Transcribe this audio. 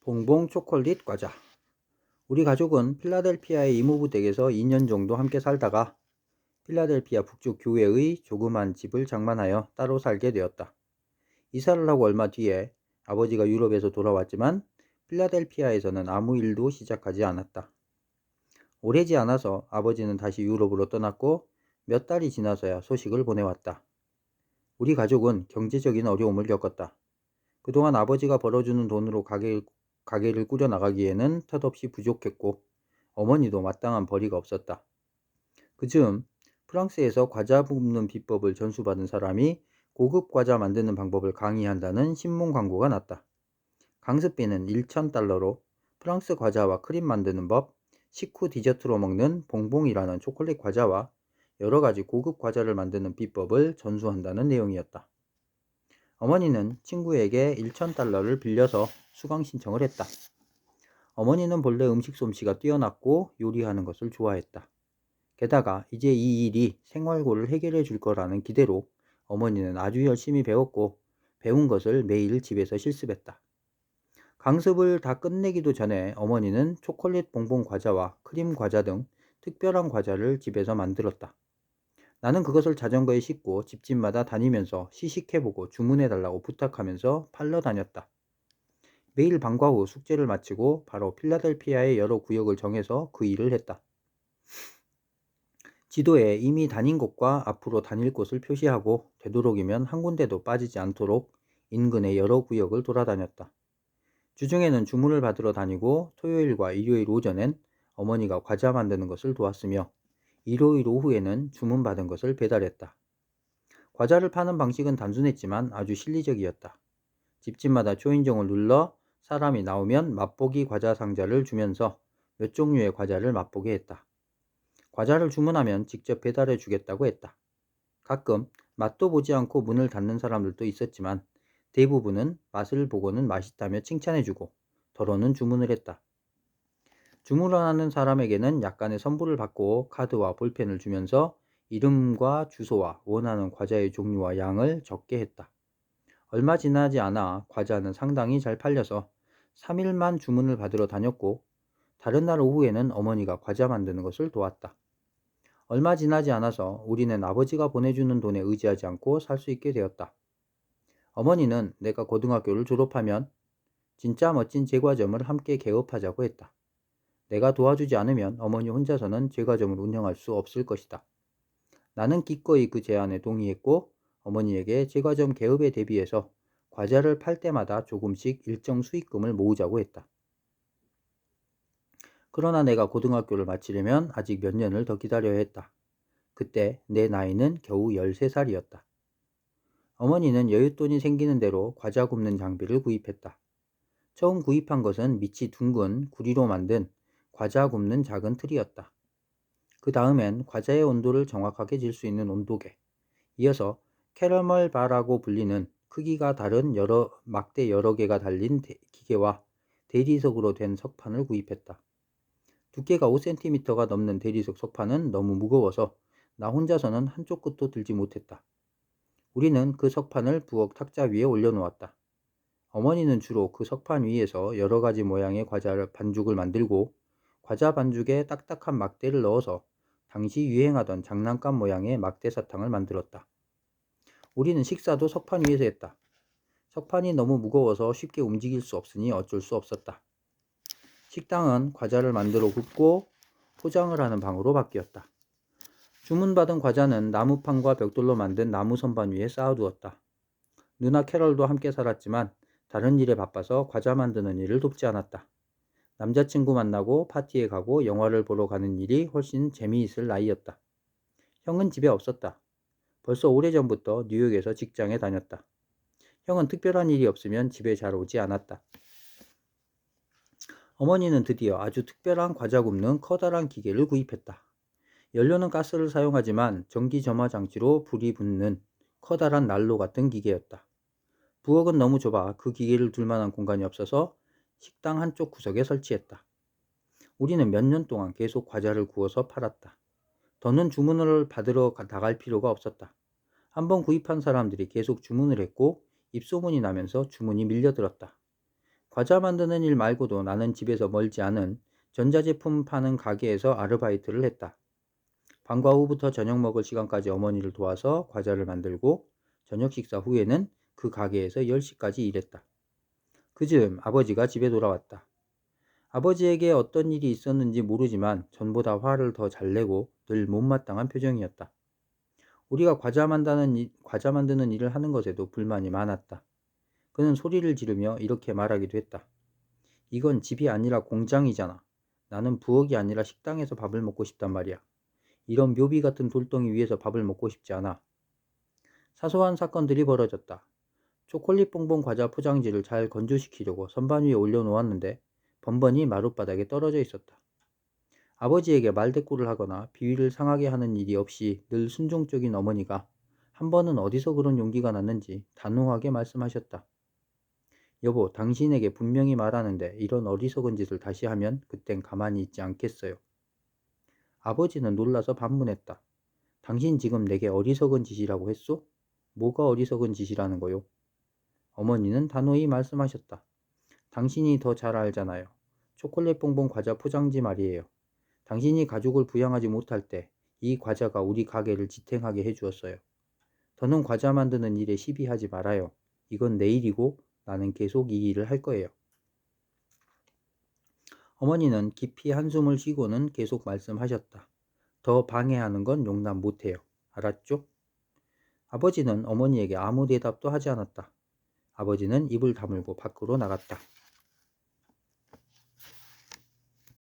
봉봉 초콜릿 과자. 우리 가족은 필라델피아의 이모부 댁에서 2년 정도 함께 살다가 필라델피아 북쪽 교회의 조그만 집을 장만하여 따로 살게 되었다. 이사를 하고 얼마 뒤에 아버지가 유럽에서 돌아왔지만 필라델피아에서는 아무 일도 시작하지 않았다. 오래지 않아서 아버지는 다시 유럽으로 떠났고 몇 달이 지나서야 소식을 보내왔다. 우리 가족은 경제적인 어려움을 겪었다. 그동안 아버지가 벌어주는 돈으로 가게를 꾸려나가기에는 턱없이 부족했고 어머니도 마땅한 벌이가 없었다. 그즈음 프랑스에서 과자 굽는 비법을 전수받은 사람이 고급 과자 만드는 방법을 강의한다는 신문 광고가 났다. 강습비는 1,000달러로 프랑스 과자와 크림 만드는 법, 식후 디저트로 먹는 봉봉이라는 초콜릿 과자와 여러 가지 고급 과자를 만드는 비법을 전수한다는 내용이었다. 어머니는 친구에게 1,000달러를 빌려서 수강 신청을 했다. 어머니는 본래 음식 솜씨가 뛰어났고 요리하는 것을 좋아했다. 게다가 이제 이 일이 생활고를 해결해 줄 거라는 기대로 어머니는 아주 열심히 배웠고 배운 것을 매일 집에서 실습했다. 강습을 다 끝내기도 전에 어머니는 초콜릿 봉봉 과자와 크림 과자 등 특별한 과자를 집에서 만들었다. 나는 그것을 자전거에 싣고 집집마다 다니면서 시식해보고 주문해달라고 부탁하면서 팔러 다녔다. 매일 방과 후 숙제를 마치고 바로 필라델피아의 여러 구역을 정해서 그 일을 했다. 지도에 이미 다닌 곳과 앞으로 다닐 곳을 표시하고 되도록이면 한 군데도 빠지지 않도록 인근의 여러 구역을 돌아다녔다. 주중에는 주문을 받으러 다니고 토요일과 일요일 오전엔 어머니가 과자 만드는 것을 도왔으며 일요일 오후에는 주문받은 것을 배달했다. 과자를 파는 방식은 단순했지만 아주 실리적이었다. 집집마다 초인종을 눌러 사람이 나오면 맛보기 과자 상자를 주면서 몇 종류의 과자를 맛보게 했다. 과자를 주문하면 직접 배달해 주겠다고 했다. 가끔 맛도 보지 않고 문을 닫는 사람들도 있었지만 대부분은 맛을 보고는 맛있다며 칭찬해주고 더러는 주문을 했다. 주문하는 사람에게는 약간의 선불을 받고 카드와 볼펜을 주면서 이름과 주소와 원하는 과자의 종류와 양을 적게 했다. 얼마 지나지 않아 과자는 상당히 잘 팔려서 3일만 주문을 받으러 다녔고 다른 날 오후에는 어머니가 과자 만드는 것을 도왔다. 얼마 지나지 않아서 우리는 아버지가 보내주는 돈에 의지하지 않고 살 수 있게 되었다. 어머니는 내가 고등학교를 졸업하면 진짜 멋진 제과점을 함께 개업하자고 했다. 내가 도와주지 않으면 어머니 혼자서는 제과점을 운영할 수 없을 것이다. 나는 기꺼이 그 제안에 동의했고 어머니에게 제과점 개업에 대비해서 과자를 팔 때마다 조금씩 일정 수익금을 모으자고 했다. 그러나 내가 고등학교를 마치려면 아직 몇 년을 더 기다려야 했다. 그때 내 나이는 겨우 13살이었다. 어머니는 여윳돈이 생기는 대로 과자 굽는 장비를 구입했다. 처음 구입한 것은 밑이 둥근 구리로 만든 과자 굽는 작은 틀이었다. 그 다음엔 과자의 온도를 정확하게 잴 수 있는 온도계, 이어서 캐러멀 바라고 불리는 크기가 다른 막대 여러 개가 달린 기계와 대리석으로 된 석판을 구입했다. 두께가 5cm가 넘는 대리석 석판은 너무 무거워서 나 혼자서는 한쪽 끝도 들지 못했다. 우리는 그 석판을 부엌 탁자 위에 올려놓았다. 어머니는 주로 그 석판 위에서 여러 가지 모양의 과자 반죽을 만들고 과자 반죽에 딱딱한 막대를 넣어서 당시 유행하던 장난감 모양의 막대 사탕을 만들었다. 우리는 식사도 석판 위에서 했다. 석판이 너무 무거워서 쉽게 움직일 수 없으니 어쩔 수 없었다. 식당은 과자를 만들어 굽고 포장을 하는 방으로 바뀌었다. 주문받은 과자는 나무판과 벽돌로 만든 나무 선반 위에 쌓아두었다. 누나 캐럴도 함께 살았지만 다른 일에 바빠서 과자 만드는 일을 돕지 않았다. 남자친구 만나고 파티에 가고 영화를 보러 가는 일이 훨씬 재미있을 나이였다. 형은 집에 없었다. 벌써 오래전부터 뉴욕에서 직장에 다녔다. 형은 특별한 일이 없으면 집에 잘 오지 않았다. 어머니는 드디어 아주 특별한 과자 굽는 커다란 기계를 구입했다. 연료는 가스를 사용하지만 전기 점화 장치로 불이 붙는 커다란 난로 같은 기계였다. 부엌은 너무 좁아 그 기계를 둘 만한 공간이 없어서 식당 한쪽 구석에 설치했다. 우리는 몇 년 동안 계속 과자를 구워서 팔았다. 더는 주문을 받으러 나갈 필요가 없었다. 한번 구입한 사람들이 계속 주문을 했고 입소문이 나면서 주문이 밀려들었다. 과자 만드는 일 말고도 나는 집에서 멀지 않은 전자제품 파는 가게에서 아르바이트를 했다. 방과 후부터 저녁 먹을 시간까지 어머니를 도와서 과자를 만들고 저녁 식사 후에는 그 가게에서 10시까지 일했다. 그즈음 아버지가 집에 돌아왔다. 아버지에게 어떤 일이 있었는지 모르지만 전보다 화를 더 잘 내고 늘 못마땅한 표정이었다. 우리가 과자 만드는 일을 하는 것에도 불만이 많았다. 그는 소리를 지르며 이렇게 말하기도 했다. 이건 집이 아니라 공장이잖아. 나는 부엌이 아니라 식당에서 밥을 먹고 싶단 말이야. 이런 묘비 같은 돌덩이 위에서 밥을 먹고 싶지 않아. 사소한 사건들이 벌어졌다. 초콜릿 봉봉 과자 포장지를 잘 건조시키려고 선반 위에 올려놓았는데 번번이 마룻바닥에 떨어져 있었다. 아버지에게 말대꾸를 하거나 비위를 상하게 하는 일이 없이 늘 순종적인 어머니가 한 번은 어디서 그런 용기가 났는지 단호하게 말씀하셨다. 여보, 당신에게 분명히 말하는데 이런 어리석은 짓을 다시 하면 그땐 가만히 있지 않겠어요. 아버지는 놀라서 반문했다. 당신 지금 내게 어리석은 짓이라고 했소? 뭐가 어리석은 짓이라는 거요? 어머니는 단호히 말씀하셨다. 당신이 더 잘 알잖아요. 초콜릿 봉봉 과자 포장지 말이에요. 당신이 가족을 부양하지 못할 때 이 과자가 우리 가게를 지탱하게 해주었어요. 더는 과자 만드는 일에 시비하지 말아요. 이건 내 일이고 나는 계속 이 일을 할 거예요. 어머니는 깊이 한숨을 쉬고는 계속 말씀하셨다. 더 방해하는 건 용납 못해요. 알았죠? 아버지는 어머니에게 아무 대답도 하지 않았다. 아버지는 입을 다물고 밖으로 나갔다.